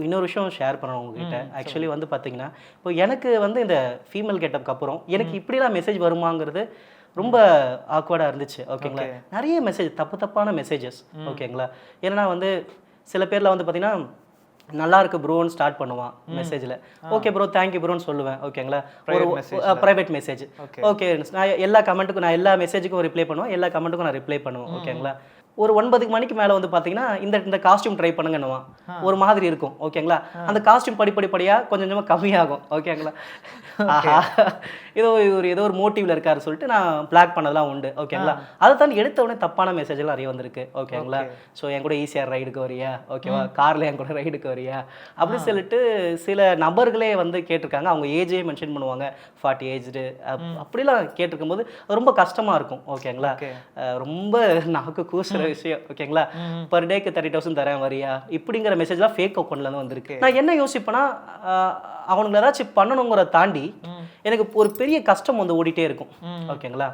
இன்னொரு விஷயம் ஷேர் பண்ணணும் உங்ககிட்ட. ஆக்சுவலி வந்து பார்த்தீங்கன்னா, இப்போ எனக்கு வந்து இந்த ஃபீமேல் கெட்டப்க்கு அப்புறம் எனக்கு இப்படிலாம் மெசேஜ் வருமாங்கிறது ரொம்ப ஆக்வர்டாக இருந்துச்சு. ஓகேங்களா, நிறைய மெசேஜ் தப்பான மெசேஜஸ். ஓகேங்களா, ஏன்னா வந்து சில பேரில் வந்து பார்த்தீங்கன்னா நல்லா இருக்கு ப்ரோன்னு ஸ்டார்ட் பண்ணுவான் மெசேஜில். ஓகே ப்ரோ தேங்க்யூ ப்ரோன்னு சொல்லுவேன். ஓகேங்களா, ஒரு ப்ரைவேட் மெசேஜ். ஓகே, நான் எல்லா கமெண்ட்டுக்கும் நான் எல்லா மெசேஜுக்கும் ரிப்ளை பண்ணுவேன், எல்லா கமெண்ட்டுக்கும் நான் ரிப்ளை பண்ணுவேன். ஓகேங்களா, ஒரு 9 மணிக்கு மேலே வந்து பார்த்தீங்கன்னா இந்த காஸ்டியூம் ட்ரை பண்ணுங்கன்னுவான். ஒரு மாதிரி இருக்கும். ஓகேங்களா, அந்த காஸ்டியூம் படிப்படியாக கொஞ்சம் கொஞ்சமாக கம்மியாகும். ஓகேங்களா, ஆஹா ஏதோ ஒரு மோட்டிவ்ல இருக்காரு சொல்லிட்டு நான் பிளாக் பண்ணதெல்லாம் உண்டு. ஓகேங்களா, அதை தாண்டி எடுத்த உடனே தப்பான மெசேஜ்லாம் நிறைய வந்திருக்கு. ஓகேங்களா, ஸோ என் கூட ஈஸியாக ரைடுக்கு வரியா, ஓகேவா, காரில் என் கூட ரைடுக்கு வரியா அப்படி சொல்லிட்டு சில நபர்களே வந்து கேட்டிருக்காங்க. அவங்க ஏஜே மென்ஷன் பண்ணுவாங்க, 40 ஏஜ்டு அப்படிலாம் கேட்டிருக்கும் போது ரொம்ப கஷ்டமாக இருக்கும். ஓகேங்களா, ரொம்ப நாக்கு கூசுற விஷயம். ஓகேங்களா, பர் டேக்கு 30,000 தரேன் வரியா இப்படிங்கிற மெசேஜ்லாம் ஃபேக் அக்கௌண்ட்ல வந்திருக்கு. நான் என்ன யோசிப்பேன்னா, அவனுங்களை ஏதாச்சும் பண்ணணுங்கிறத தாண்டி எனக்கு ஒரு பெரிய கஷ்டம் வந்து ஓடிட்டே இருக்கும். ஓகேங்களா,